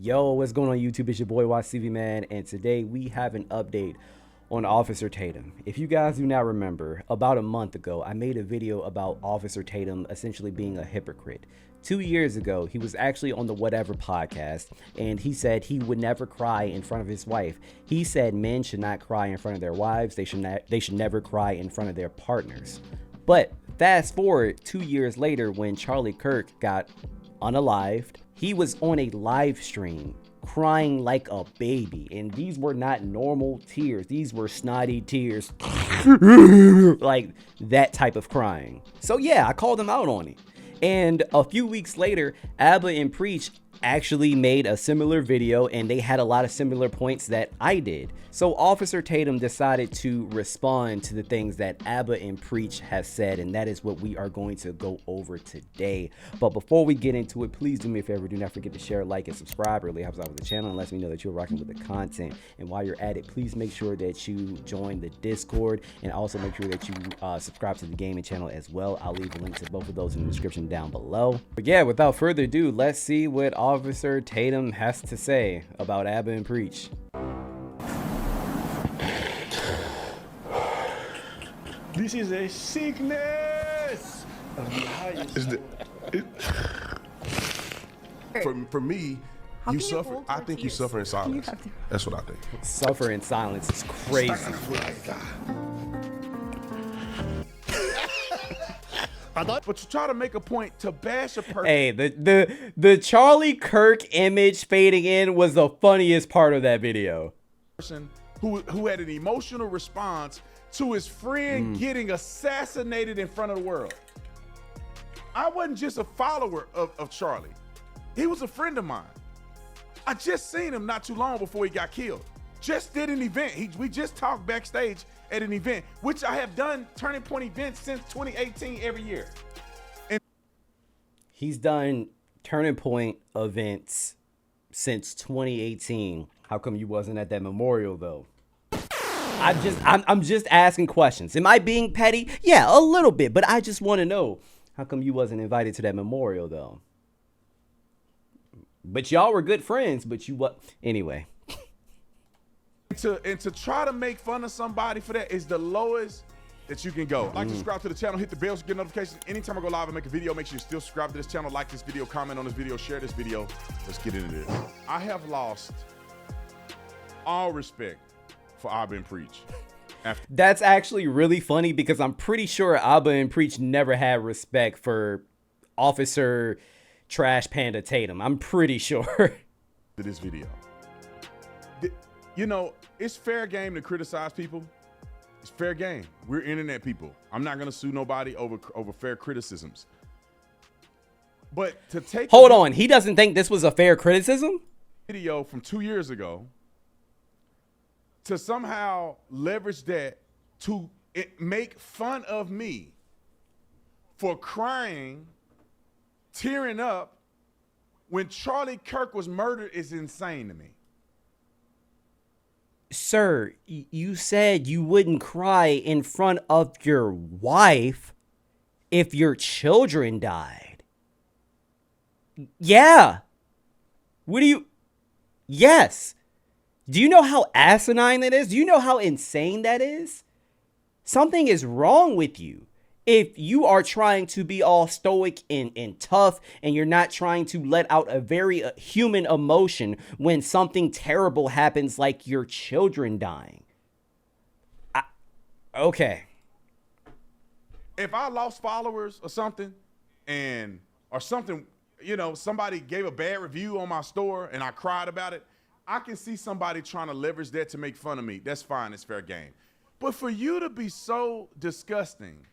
Yo, what's going on YouTube? It's your boy WattsTV, man, and today we have an update on Officer Tatum. If you guys do not remember, about a month ago, I made a video about Officer Tatum essentially being a hypocrite. 2 years ago, he was actually on the Whatever podcast, and he said he would never cry in front of his wife. He said men should not cry in front of their wives. They should never cry in front of their partners. But fast forward 2 years later, when Charlie Kirk got unalived, he was on a live stream crying like a baby, and these were not normal tears. These were snotty tears, like that type of crying. So yeah, I called him out on it. And a few weeks later, Abba and Preach actually made a similar video, and they had a lot of similar points that I did. So Officer Tatum decided to respond to the things that Abba and Preach have said, and that is what we are going to go over today. But before we get into it, please do me a favor. Do not forget to share, like, and subscribe. It really helps out with the channel and lets me know that you're rocking with the content. And while you're at it, please make sure that you join the Discord, and also make sure that you subscribe to the gaming channel as well. I'll leave a link to both of those in the description down below. But yeah, without further ado, let's see what Officer Tatum has to say about Abba and Preach. This is a sickness of the highest. For me, you suffer. I think you suffer in silence. That's what I think. Suffer in silence is crazy. But you try to make a point to bash a person. Hey, the Charlie Kirk image fading in was the funniest part of that video. Person who had an emotional response to his friend getting assassinated in front of the world. I wasn't just a follower of Charlie. He was a friend of mine. I just seen him not too long before he got killed. Just did an event. We just talked backstage at an event, which I have done Turning Point events since 2018 every year. And he's done Turning Point events since 2018. How come you wasn't at that memorial though? I'm just asking questions. Am I being petty? Yeah, a little bit, but I just want to know, how come you wasn't invited to that memorial though? But y'all were good friends, but you what? Anyway. To try to make fun of somebody for that is the lowest that you can go. Like, subscribe to the channel, hit the bell to get notifications. Anytime I go live and make a video, make sure you still subscribe to this channel, like this video, comment on this video, share this video. Let's get into this. I have lost all respect for Abba and Preach. That's actually really funny because I'm pretty sure Abba and Preach never had respect for Officer Trash Panda Tatum. I'm pretty sure. This video. You know, it's fair game to criticize people. It's fair game. We're internet people. I'm not gonna sue nobody over fair criticisms. But to take— Hold on, he doesn't think this was a fair criticism? Video from 2 years ago to somehow leverage that to make fun of me for crying, tearing up when Charlie Kirk was murdered is insane to me. Sir, you said you wouldn't cry in front of your wife if your children died. Yeah. What do you— Yes. Do you know how asinine that is? Do you know how insane that is? Something is wrong with you if you are trying to be all stoic and tough, and you're not trying to let out a very human emotion when something terrible happens, like your children dying. Okay. If I lost followers or something, you know, somebody gave a bad review on my store and I cried about it, I can see somebody trying to leverage that to make fun of me. That's fine. It's fair game. But for you to be so disgusting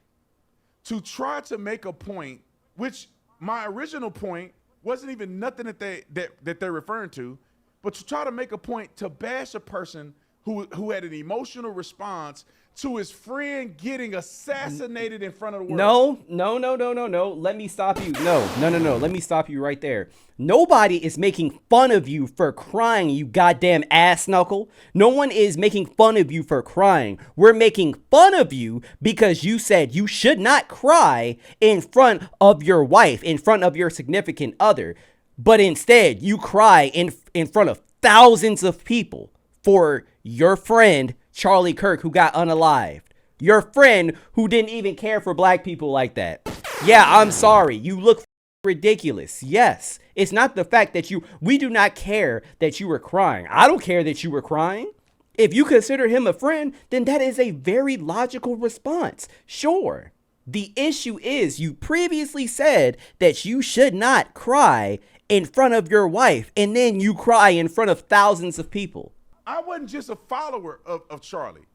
to try to make a point, which my original point wasn't even nothing that they're referring to, but to try to make a point to bash a person who had an emotional response to his friend getting assassinated in front of the world. No. Let me stop you. No. Let me stop you right there. Nobody is making fun of you for crying, you goddamn ass knuckle. No one is making fun of you for crying. We're making fun of you because you said you should not cry in front of your wife, in front of your significant other. But instead, you cry in front of thousands of people for your friend, Charlie Kirk, who got unalived. Your friend who didn't even care for black people like that. Yeah, I'm sorry. You look ridiculous. Yes. It's not the fact that we do not care that you were crying. I don't care that you were crying. If you consider him a friend, then that is a very logical response. Sure. The issue is you previously said that you should not cry in front of your wife, and then you cry in front of thousands of people. I wasn't just a follower of Charlie.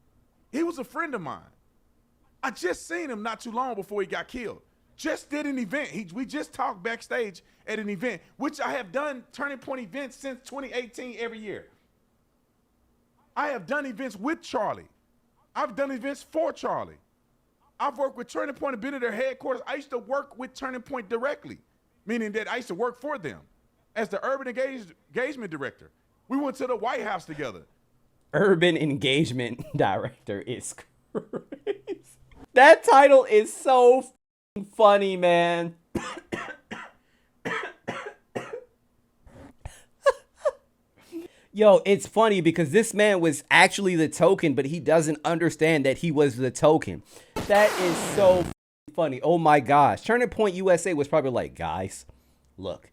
He was a friend of mine. I just seen him not too long before he got killed. Just did an event. We just talked backstage at an event, which I have done Turning Point events since 2018 every year. I have done events with Charlie. I've done events for Charlie. I've worked with Turning Point and been at their headquarters. I used to work with Turning Point directly, meaning that I used to work for them as the urban engagement director. We went to the White House together. Urban engagement director is crazy. That title is so funny, man. Yo, it's funny because this man was actually the token, but he doesn't understand that he was the token. That is so funny. Oh my gosh. Turning Point USA was probably like, guys, look,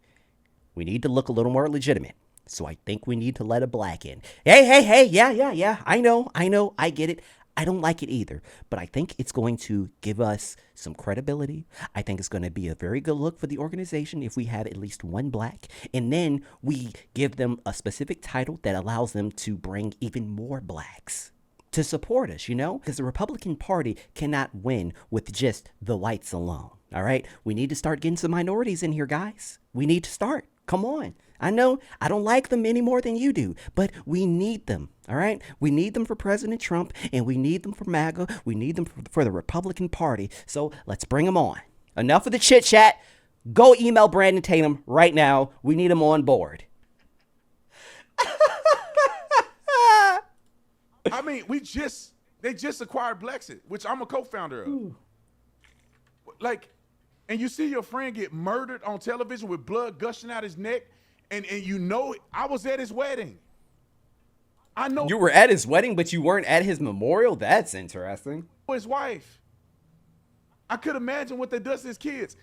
we need to look a little more legitimate. So I think we need to let a black in. Hey. Yeah. I know. I get it. I don't like it either, but I think it's going to give us some credibility. I think it's going to be a very good look for the organization if we have at least one black, and then we give them a specific title that allows them to bring even more blacks to support us, because the Republican Party cannot win with just the whites alone. All right. We need to start getting some minorities in here, guys. We need to start. Come on. I know I don't like them any more than you do, but we need them. All right. We need them for President Trump, and we need them for MAGA. We need them for the Republican Party. So let's bring them on. Enough of the chit chat. Go email Brandon Tatum right now. We need him on board. I mean, they just acquired Blexit, which I'm a co-founder of. Ooh. And you see your friend get murdered on television with blood gushing out his neck, and I was at his wedding. I know you were at his wedding, but you weren't at his memorial. That's interesting. His wife. I could imagine what that does to his kids,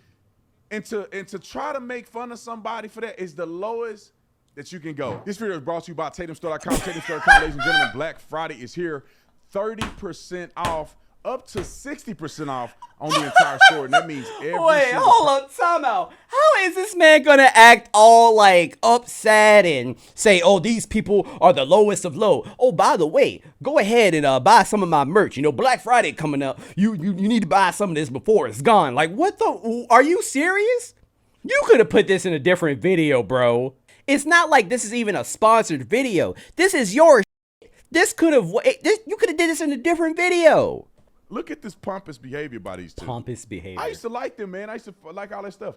and to try to make fun of somebody for that is the lowest that you can go. This video is brought to you by TatumStore.com. TatumStore.com, ladies and gentlemen. Black Friday is here. 30% off, up to 60% off on the entire store, and that means hold on, time out. How is this man gonna act all like upset and say, oh, these people are the lowest of low? Oh, by the way, go ahead and buy some of my merch. Black Friday coming up. You need to buy some of this before it's gone. Like, what the? Are you serious? You could have put this in a different video, bro. It's not like this is even a sponsored video. This is your shit. You could have did this in a different video. Look at this pompous behavior by these two. Pompous behavior. I used to like them, man. I used to like all that stuff.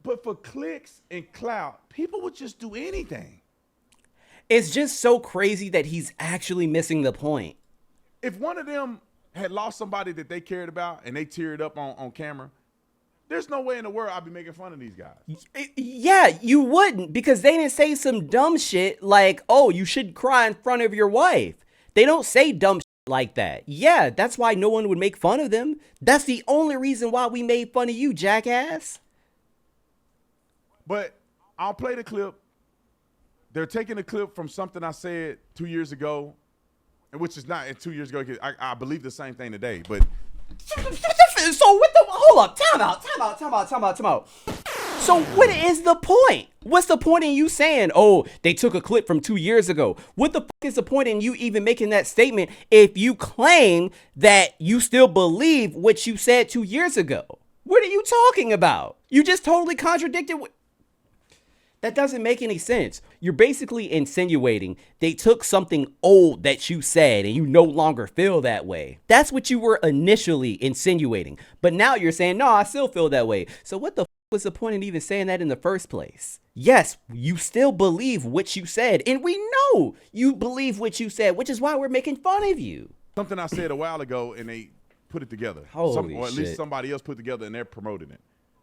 But for clicks and clout, people would just do anything. It's just so crazy that he's actually missing the point. If one of them had lost somebody that they cared about and they teared up on camera, there's no way in the world I'd be making fun of these guys. Yeah, you wouldn't, because they didn't say some dumb shit like, oh, you should cry in front of your wife. They don't say dumb shit like that. Yeah, that's why no one would make fun of them. That's the only reason why we made fun of you, jackass. But I'll play the clip. They're taking a clip from something I said 2 years ago, and which is not 2 years ago. I believe the same thing today, but. So what the, hold up, time out. So what is the point? What's the point in you saying, oh, they took a clip from 2 years ago? What the fuck is the point in you even making that statement if you claim that you still believe what you said 2 years ago? What are you talking about? You just totally contradicted what. That doesn't make any sense. You're basically insinuating they took something old that you said and you no longer feel that way. That's what you were initially insinuating. But now you're saying, no, I still feel that way. So what the was the point in even saying that in the first place? Yes, you still believe what you said. And we know you believe what you said, which is why we're making fun of you. Something I said a while ago and they put it together. Holy or at shit. least somebody else put it together and they're promoting it.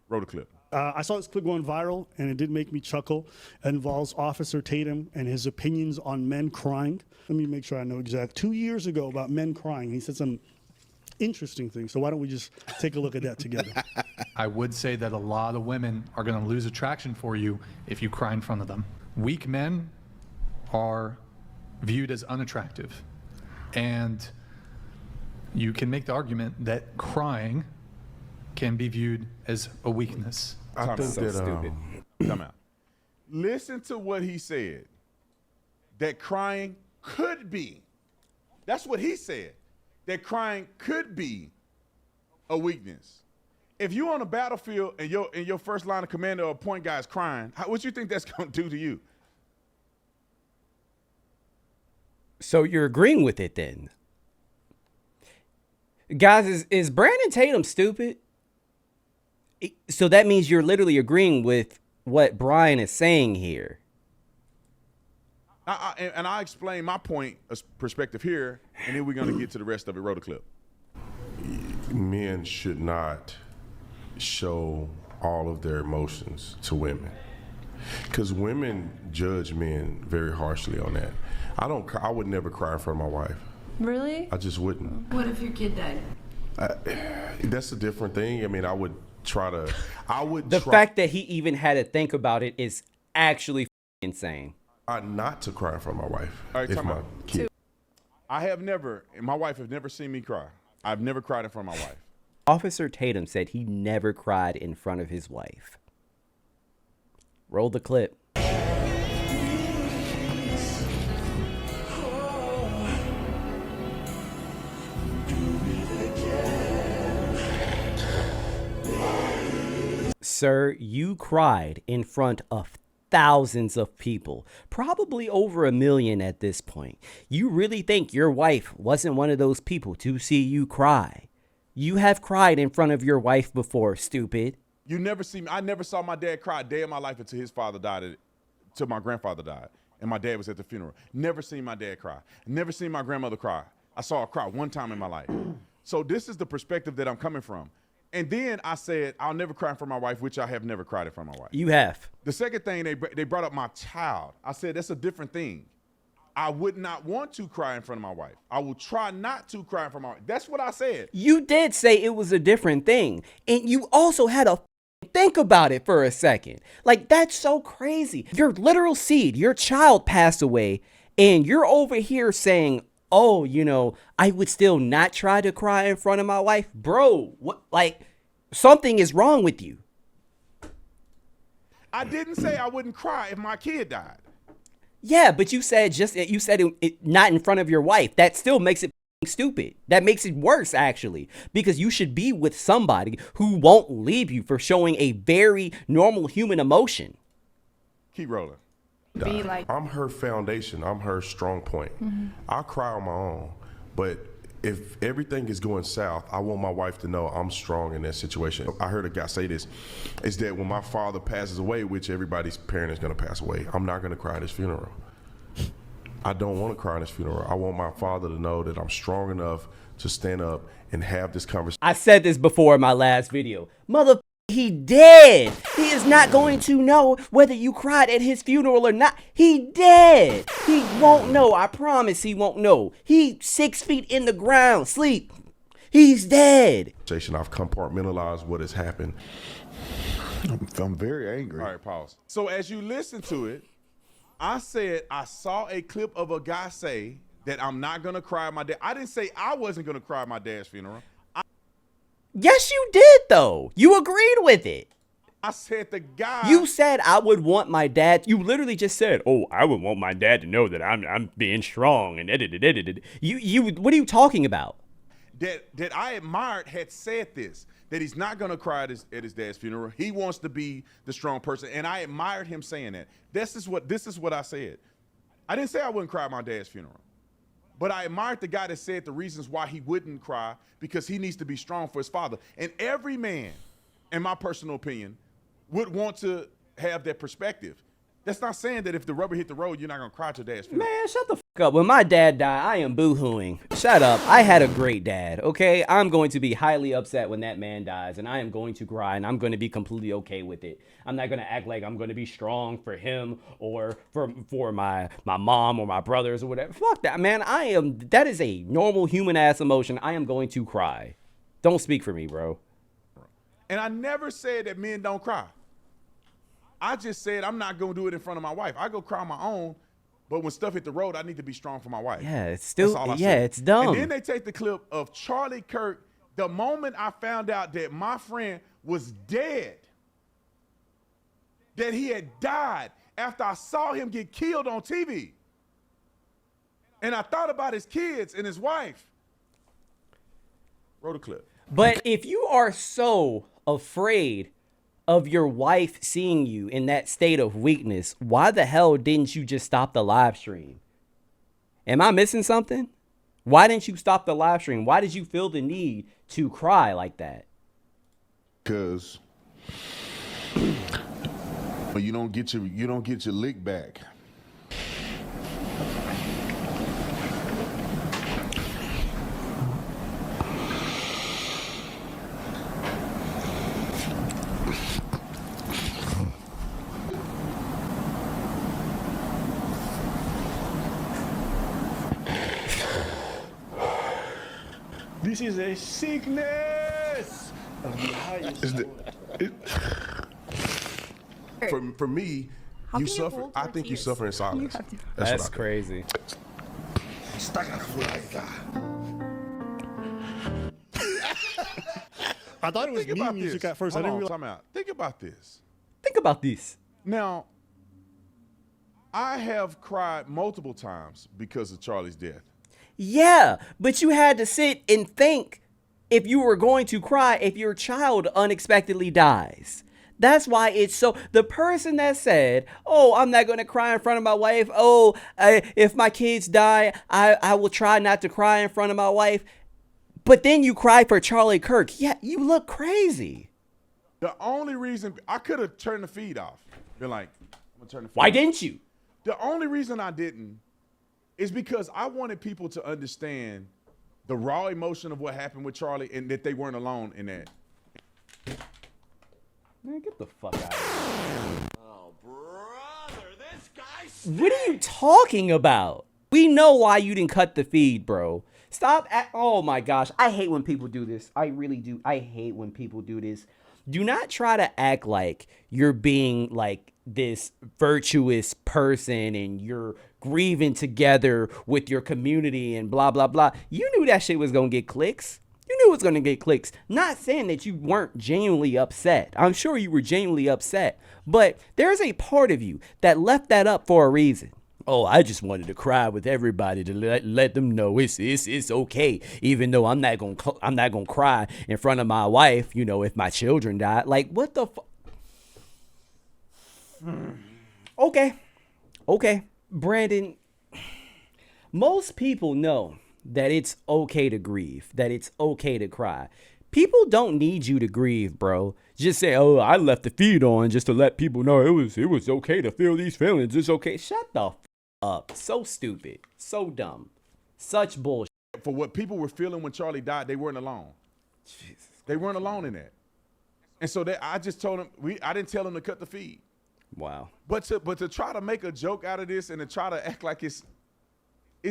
Roll the clip. I saw this clip going viral, and it did make me chuckle. It involves Officer Tatum and his opinions on men crying. Let me make sure I know exactly. 2 years ago about men crying, he said some interesting things. So why don't we just take a look at that together? I would say that a lot of women are going to lose attraction for you if you cry in front of them. Weak men are viewed as unattractive. And you can make the argument that crying can be viewed as a weakness. I think so stupid. Come out. Listen to what he said. That crying could be. That's what he said. That crying could be a weakness. If you're on a battlefield and your first line of command or point guy is crying, what you think that's going to do to you? So you're agreeing with it then? Guys, is Brandon Tatum stupid? So that means you're literally agreeing with what Brian is saying here. I explain my perspective here, and then we're going to get to the rest of it. Roll the clip. Men should not show all of their emotions to women, because women judge men very harshly on that. I would never cry in front of my wife. Really? I just wouldn't. What if your kid died? That's a different thing. I mean, I would try to. The fact that he even had to think about it is actually insane. Not to cry in front of my wife. All right, if my kid. I have never, and my wife has never seen me cry. I've never cried in front of my wife. Officer Tatum said he never cried in front of his wife. Roll the clip. Sir, you cried in front of thousands of people, probably over 1 million at this point. You really think your wife wasn't one of those people to see you cry? You have cried in front of your wife before, stupid. You never see me. I never saw my dad cry a day in my life until his father died, till my grandfather died, and my dad was at the funeral. Never seen my dad cry. Never seen my grandmother cry. I saw her cry one time in my life. So this is the perspective that I'm coming from. And then I said, I'll never cry in front of my wife, which I have never cried in front of my wife. You have. The second thing, they brought up my child. I said, that's a different thing. I would not want to cry in front of my wife. I will try not to cry in front of my wife. That's what I said. You did say it was a different thing. And you also had to think about it for a second. Like, that's so crazy. Your literal seed, your child passed away, and you're over here saying, oh, you know, I would still not try to cry in front of my wife. Bro, what? Like, something is wrong with you. I didn't say I wouldn't cry if my kid died. Yeah, but you said it not in front of your wife. That still makes it stupid. That makes it worse, actually, because you should be with somebody who won't leave you for showing a very normal human emotion. Keep rolling. Be like, I'm her foundation. I'm her strong point. I cry on my own, but if everything is going south, I want my wife to know I'm strong in that situation. I heard a guy say this, is that when my father passes away, which everybody's parent is going to pass away, I'm not going to cry at his funeral. I don't want to cry at his funeral. I want my father to know that I'm strong enough to stand up and have this conversation. I said this before in my last video. Mother, he dead. He is not going to know whether you cried at his funeral or not. He dead. He won't know. I promise he won't know. He 6 feet in the ground, sleep. He's dead. I've compartmentalized what has happened. I'm very angry. All right, pause. So as you listen to it, I said I saw a clip of a guy say that I'm not going to cry at my dad. I didn't say I wasn't going to cry at my dad's funeral. Yes, you did, though. You agreed with it. I said the guy. You said I would want my dad. You literally just said, "Oh, I would want my dad to know that I'm being strong." And you. What are you talking about? That I admired had said this. That he's not gonna cry at his dad's funeral. He wants to be the strong person, and I admired him saying that. This is what I said. I didn't say I wouldn't cry at my dad's funeral. But I admired the guy that said the reasons why he wouldn't cry, because he needs to be strong for his father. And every man, in my personal opinion, would want to have that perspective. That's not saying that if the rubber hit the road, you're not gonna cry at your dad's funeral. Man, shut the fuck up. When my dad died, I am boo-hooing. Shut up. I had a great dad, okay? I'm going to be highly upset when that man dies, and I am going to cry, and I'm going to be completely okay with it. I'm not going to act like I'm going to be strong for him or for my mom or my brothers or whatever. Fuck that, man. That is a normal human-ass emotion. I am going to cry. Don't speak for me, bro. And I never said that men don't cry. I just said I'm not going to do it in front of my wife. I go cry on my own, but when stuff hit the road, I need to be strong for my wife. Yeah, it's still, That's all I yeah, said. it's dumb. And then they take the clip of Charlie Kirk. The moment I found out that my friend was dead, that he had died after I saw him get killed on TV. And I thought about his kids and his wife. Roll the clip. But if you are so afraid of your wife seeing you in that state of weakness, why the hell didn't you just stop the live stream? Am I missing something? Why didn't you stop the live stream? Why did you feel the need to cry like that? Because you don't get your lick back. This is a sickness of the highest order. For me, you suffer. I think you suffer in silence. That's what I crazy. I thought it was Think meme about music this. at first. Hold I didn't on, realize. time out. Think about this. Think about this. Now, I have cried multiple times because of Charlie's death. Yeah, but you had to sit and think if you were going to cry if your child unexpectedly dies. That's why it's so. The person that said, "Oh, I'm not going to cry in front of my wife. Oh, if my kids die, I will try not to cry in front of my wife." But then you cry for Charlie Kirk. Yeah, you look crazy. The only reason I could have turned the feed off, been like, I'm gonna turn the feed Why off. didn't you? The only reason I didn't is because I wanted people to understand the raw emotion of what happened with Charlie and that they weren't alone in that. Man, get the fuck out of here. Oh, brother, this guy's. What are you talking about? We know why you didn't cut the feed, bro. Stop. Oh my gosh. I hate when people do this. I really do. I hate when people do this. Do not try to act like you're being like this virtuous person and you're grieving together with your community and blah, blah, blah. You knew that shit was going to get clicks. You knew it was going to get clicks. Not saying that you weren't genuinely upset. I'm sure you were genuinely upset. But there's a part of you that left that up for a reason. Oh, I just wanted to cry with everybody to let them know it's okay, even though I'm not gonna cry in front of my wife, you know, if my children die. Like, what the Okay, Brandon. Most people know that it's okay to grieve, that it's okay to cry. People don't need you to grieve, bro. Just say, "Oh, I left the feed on just to let people know it was okay to feel these feelings. It's okay." Shut the up. So stupid. So dumb. Such bullshit. For what people were feeling when Charlie died, they weren't alone. They weren't alone in that. And so I just told them, I didn't tell them to cut the feed. Wow. But to try to make a joke out of this and to try to act like it's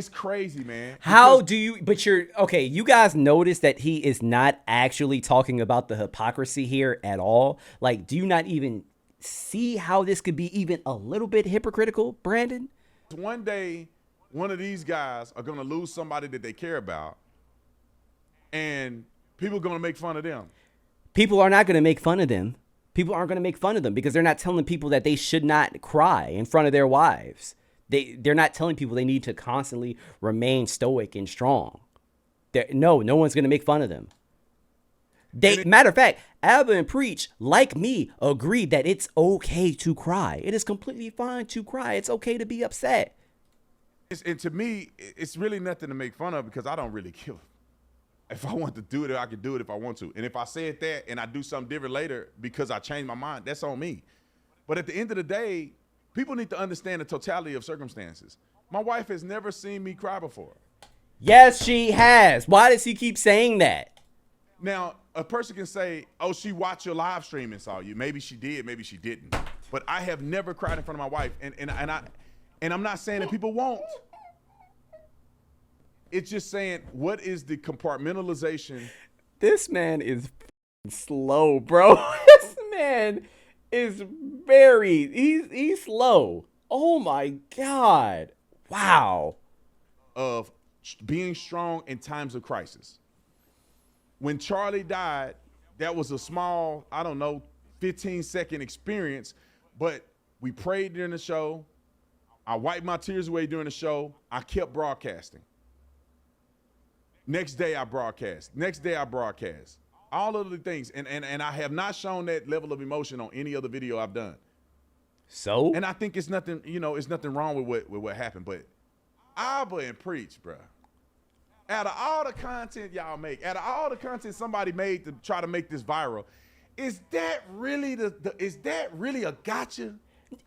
crazy, man. How do you, but you're, okay, you guys notice that he is not actually talking about the hypocrisy here at all? Like, do you not even see how this could be even a little bit hypocritical, Brandon? One day, one of these guys are going to lose somebody that they care about, and people are going to make fun of them. People are not going to make fun of them. People aren't going to make fun of them because they're not telling people that they should not cry in front of their wives. They're not telling people they need to constantly remain stoic and strong. No one's going to make fun of them. Matter of fact, Abba and Preach, like me, agree that it's okay to cry. It is completely fine to cry. It's okay to be upset. And to me, it's really nothing to make fun of because I don't really care. If I want to do it, I can do it if I want to. And if I said that and I do something different later because I changed my mind, that's on me. But at the end of the day, People need to understand the totality of circumstances. My wife has never seen me cry before. Yes, she has. Why does he keep saying that? Now, a person can say, oh, she watched your live stream and saw you. Maybe she did, maybe she didn't. But I have never cried in front of my wife. And I'm not saying that people won't. It's just saying, what is the compartmentalization? This man is slow, bro. This man is he's slow. Oh my God. Wow. Of being strong in times of crisis. When Charlie died, that was a small, 15-second experience, but we prayed during the show. I wiped my tears away during the show. I kept broadcasting. Next day I broadcast. Next day I broadcast. All of the things. And I have not shown that level of emotion on any other video I've done. So? And I think it's nothing, it's nothing wrong with what happened. But Abba and Preach, bro. Out of all the content y'all make, out of all the content somebody made to try to make this viral, is that really is that really a gotcha?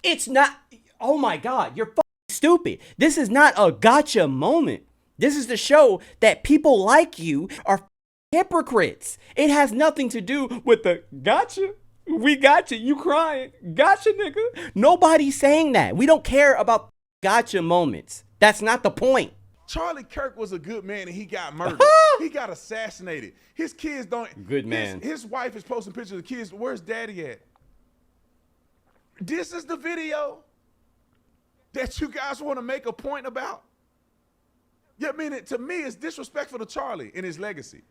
It's not. Oh my God, you're stupid. This is not a gotcha moment. This is to show that people like you are hypocrites. It has nothing to do with the gotcha. We got you crying. Gotcha, nigga. Nobody's saying that. We don't care about gotcha moments. That's not the point. Charlie Kirk was a good man and he got murdered. He got assassinated. His kids don't. Good man. His wife is posting pictures of the kids. Where's daddy at? This is the video that you guys want to make a point about? Yeah, I mean, to me, it's disrespectful to Charlie and his legacy.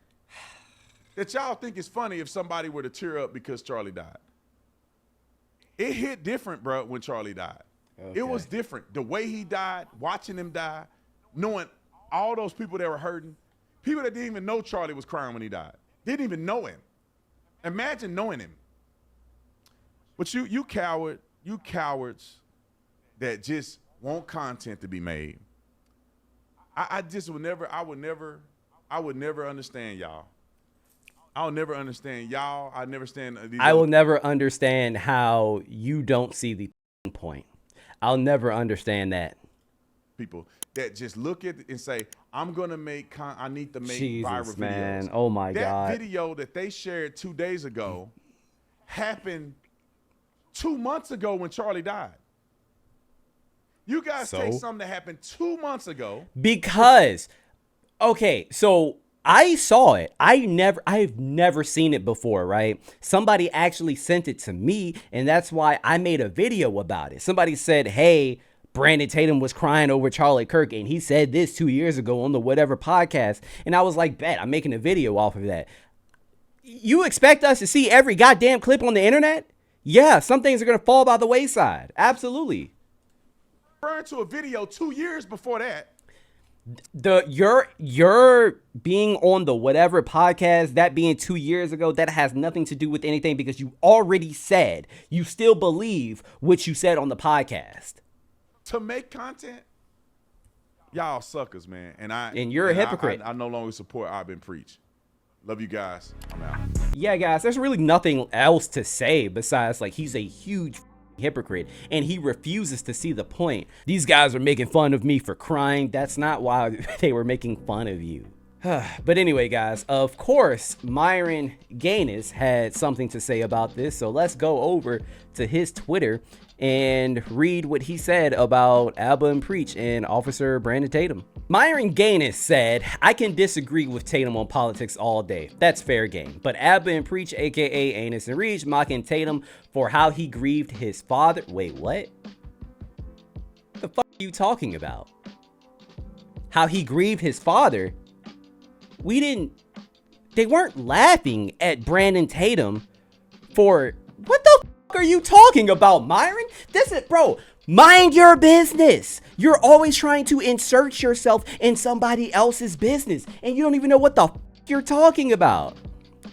That y'all think it's funny if somebody were to tear up because Charlie died. It hit different, bro, when Charlie died. Okay. It was different. The way he died, watching him die, knowing all those people that were hurting, people that didn't even know Charlie was crying when he died, didn't even know him. Imagine knowing him. But you cowards that just want content to be made. I would never understand y'all. I'll never understand y'all. I never understand. I will never understand how you don't see the point. I'll never understand that. People that just look at it and say, I'm going to I need to make Jesus, viral man. videos. Oh my God. That video that they shared 2 days ago happened 2 months ago when Charlie died. You guys take something that happened 2 months ago. Because, okay, so I saw it. I've never seen it before, right? Somebody actually sent it to me, and that's why I made a video about it. Somebody said, hey, Brandon Tatum was crying over Charlie Kirk, and he said this 2 years ago on the whatever podcast. And I was like, bet, I'm making a video off of that. You expect us to see every goddamn clip on the internet? Yeah, some things are going to fall by the wayside. Absolutely. Referring to a video 2 years before that. You're being on the whatever podcast, that being 2 years ago, that has nothing to do with anything because you already said you still believe what you said on the podcast. To make content, y'all suckers, man. And you're a hypocrite. I no longer support I've been preach. Love you guys. I'm out. Yeah, guys, there's really nothing else to say besides like he's a huge hypocrite and he refuses to see the point. These guys are making fun of me for crying. That's not why they were making fun of you. But anyway, guys, of course, Myron Gaines had something to say about this. So let's go over to his Twitter and read what he said about Abba and Preach and Officer Brandon Tatum. Myron Gaines said, I can disagree with Tatum on politics all day. That's fair game. But Abba and Preach, aka Anus and Reach, mocking Tatum for how he grieved his father. Wait, what? The fuck are you talking about? How he grieved his father? They weren't laughing at Brandon Tatum for, what the fuck are you talking about, Myron? Bro, mind your business. You're always trying to insert yourself in somebody else's business and you don't even know what the fuck you're talking about.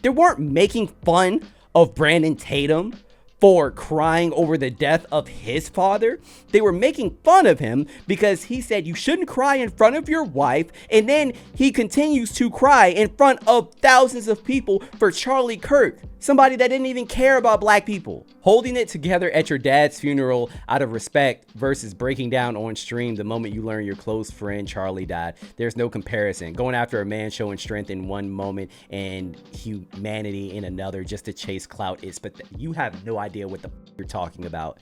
They weren't making fun of Brandon Tatum for crying over the death of his father. They were making fun of him because he said you shouldn't cry in front of your wife, and then he continues to cry in front of thousands of people for Charlie Kirk. Somebody that didn't even care about black people. Holding it together at your dad's funeral out of respect versus breaking down on stream the moment you learn your close friend Charlie died. There's no comparison. Going after a man showing strength in one moment and humanity in another just to chase clout is, but you have no idea what the you're talking about.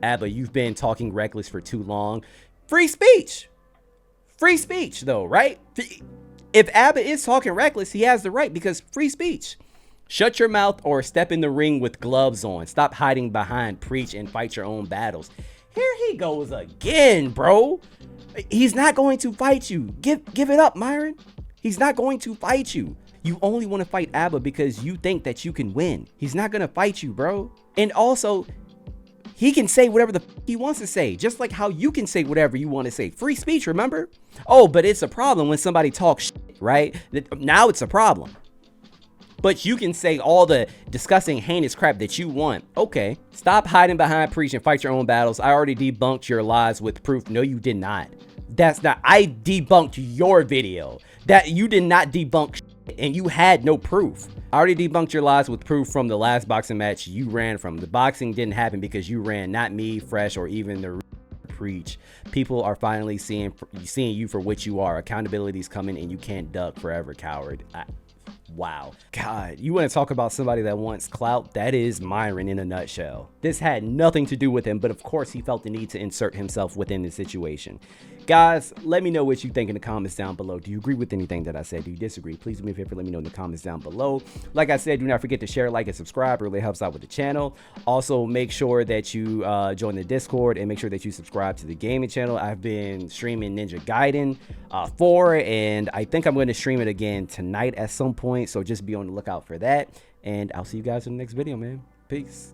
Abba, you've been talking reckless for too long. Free speech. Free speech though, right? If Abba is talking reckless, he has the right because free speech. Shut your mouth or step in the ring with gloves on. Stop hiding behind preach and fight your own battles. Here he goes again, bro. He's not going to fight you. Give it up, Myron. He's not going to fight you. You only want to fight Abba because you think that you can win. He's not going to fight you, bro. And also, he can say whatever the he wants to say, just like how you can say whatever you want to say. Free speech, remember? Oh, but it's a problem when somebody talks shit, right? Now it's a problem. But you can say all the disgusting, heinous crap that you want. Okay, stop hiding behind preach and fight your own battles. I already debunked your lies with proof. No, you did not. That's not, I debunked your video. That you did not debunk shit, and you had no proof. I already debunked your lies with proof from the last boxing match you ran from. The boxing didn't happen because you ran, not me, Fresh, or even the preach. People are finally seeing you for what you are. Accountability's coming and you can't duck forever, coward. Wow. God, you want to talk about somebody that wants clout? That is Myron in a nutshell. This had nothing to do with him, but of course he felt the need to insert himself within the situation. Guys, let me know what you think in the comments down below. Do you agree with anything that I said? Do you disagree? Please do me a favor, let me know in the comments down below. Like I said, do not forget to share, like, and subscribe. It really helps out with the channel. Also, make sure that you join the Discord and make sure that you subscribe to the gaming channel. I've been streaming Ninja Gaiden 4, and I think I'm going to stream it again tonight at some point. So just be on the lookout for that. And I'll see you guys in the next video, man. Peace.